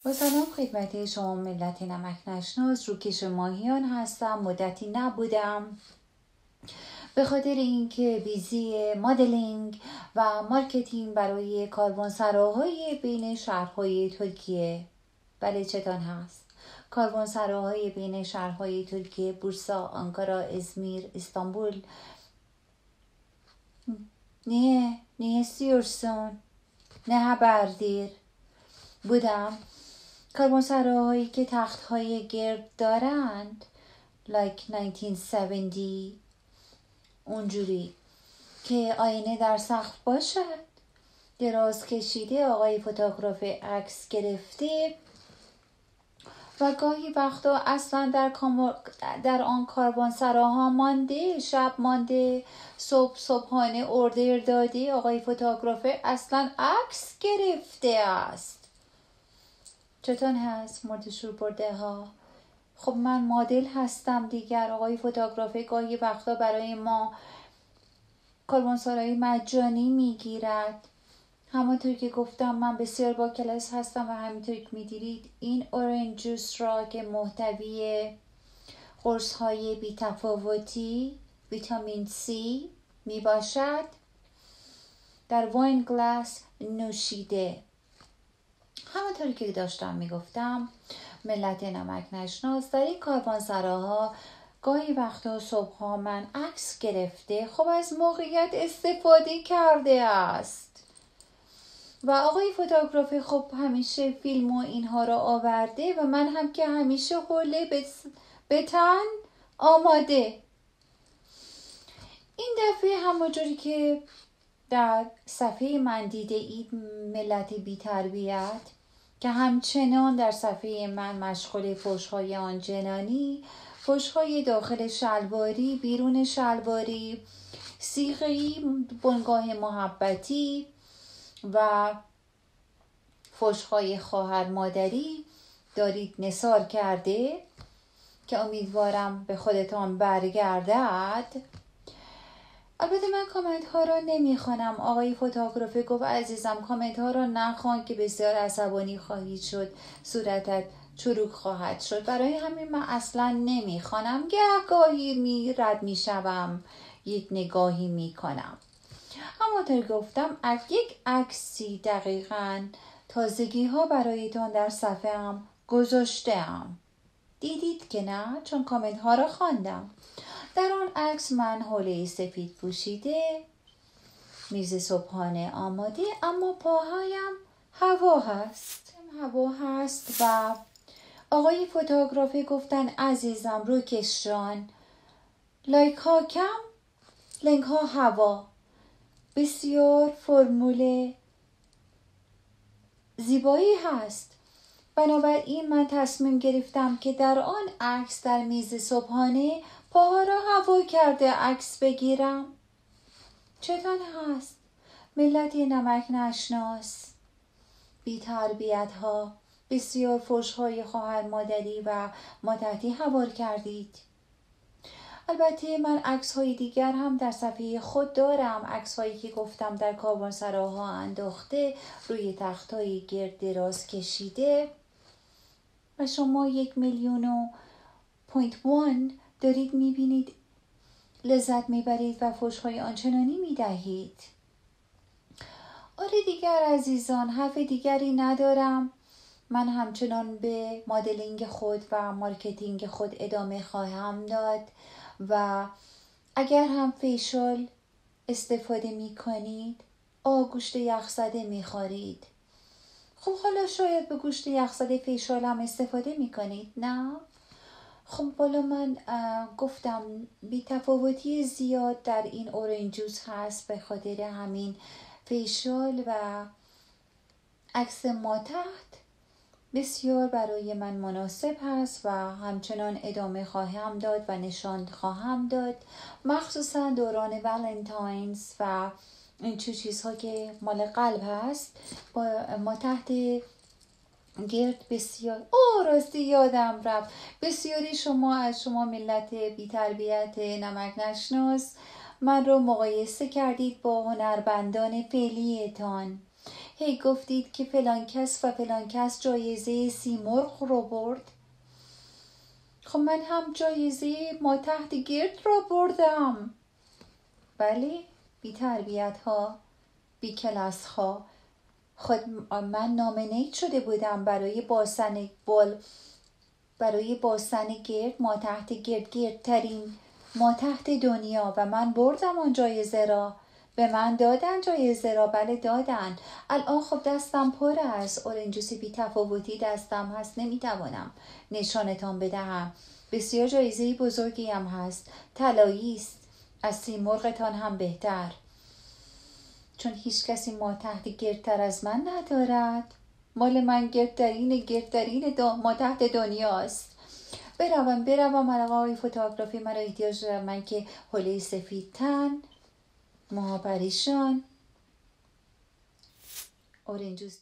با سلام خدمت شما ملت نمک نشناس. روکش ماهیان هستم. مدتی نبودم به خاطر اینکه بیزی مدلینگ و مارکتینگ برای کاروانسراهای بین شهرهای ترکیه. بله چتان هست؟ کاروانسراهای بین شهرهای ترکیه: بورسا، آنکارا، ازمیر، استانبول. Ne istiyorsun? Ne haberdir؟ بودم. کاروانسراهایی که تخت‌های گرد دارند like 1970 اونجوری که آینه در سقف باشد، دراز کشیده، آقای فوتوگراف عکس گرفته و گاهی وقتا اصلا در آن کاروانسراها مانده، شب مانده، صبحانه اوردر داده، آقای فوتوگراف اصلا عکس گرفته است. چطور هست مردشور برده ها؟ خب من مدل هستم دیگر. آقای فوتوگرافی گاهی وقتا برای ما کاروانسرای مجانی میگیرد. همونطور که گفتم من بسیار با کلاس هستم و همینطور که میدیرید این اورنج جوس را که محتوی قرص های بی تفاوتی ویتامین C می باشد در واین گلاس نوشیده. همونطوری که داشتم میگفتم ملت نمک نشناس، در این کاروانسراها گاهی وقتا صبحها من عکس گرفته خب از موقعیت استفاده کرده است و آقای فوتوگرافی خب همیشه فیلم و اینها را آورده و من هم که همیشه حوله به تن آماده. این دفعه همونجوری که در صفحه من دیده اید ملت بی تربیت که همچنان در صفحه من مشغول فحش‌های آنچنانی، فحش‌های داخل شلواری، بیرون شلواری، صیغه‌ای، بنگاه محبتی و فحش‌های خواهر مادری دارید نثار کرده که امیدوارم به خودتان برگردد. البته من کامنت ها را نمیخوانم. آقای فوتوگرافی گفت عزیزم کامنت ها را نخوان که بسیار عصبانی خواهید شد، صورتت چروک خواهد شد. برای همین من اصلا نمیخوانم. گاهی رد میشوم، یک نگاهی میکنم. همونطور گفتم یک عکسی دقیقاً تازگی ها برایتان در صفحه هم گذاشتم. دیدید که نه؟ چون کامنت ها را خواندم. در آن عکس من حوله سفید پوشیده، میز صبحانه آماده، اما پاهایم هوا هست و آقای فوتوگرافی گفتن عزیزم روکش جان، لایک ها کم، لنگ ها هوا. بسیار فرمول زیبایی هست. بنابراین من تصمیم گرفتم که در آن عکس در میز صبحانه پاها را هوا کرده عکس بگیرم. چطور هست ملت نمک نشناس؟ بی تربیت ها، بسیار فحش های خواهر مادری و مادری هوار کردید. البته من عکس های دیگر هم در صفحه خود دارم، عکس هایی که گفتم در کاروانسراها انداخته، روی تخت های گرد دراز کشیده و شما 1,000,000.1 دارید میبینید، لذت میبرید و فحش‌های آنچنانی میدهید. آره دیگر عزیزان، حرف دیگری ندارم. من همچنان به مدلینگ خود و مارکتینگ خود ادامه خواهم داد و اگر هم فیشال استفاده میکنید، گوشت یخزده میخورید. خب حالا شاید به گوشت یخزده فیشال هم استفاده میکنید، نه؟ خب بالا من گفتم بی تفاوتی زیاد در این اورنج جوس هست، به خاطر همین فیشال و عکس ما تحت بسیار برای من مناسب هست و همچنان ادامه خواهم داد و نشان خواهم داد، مخصوصا دوران والنتاینز و این چیزها که مال قلب هست با ما تحت گرد. بسیار راستی یادم رفت، بسیاری شما از شما ملت بی تربیت نمک نشناس من رو مقایسه کردید با هنرمندان فعلیتان. هی گفتید که فلان کس و فلان کس جایزه سیمرغ رو برد. خب من هم جایزه ما تحت گرد رو بردم. بله، بی تربیت ها، بی کلاس ها. خود من نامینیت شده بودم برای باسن گرد، ما تحت گردترین ما تحت دنیا، و من بردم آن جایزه را. به من دادن جایزه را. بله دادن. الان خب دستم پر است، اورنج جوس بی تفاوتی دستم هست، نمیتوانم نشانتان بدهم. بسیار جایزه بزرگی هم هست، طلایی است، از سیمرغتان هم بهتر، چون هیچ کسی ما تحت گردتر از من ندارد. مال من گردترین ما تحت دنیاست. بروم آقای فوتوگرافی، مرا احتیاج دارم، من که حوله سفید تن، موها پریشان، اورنج جوس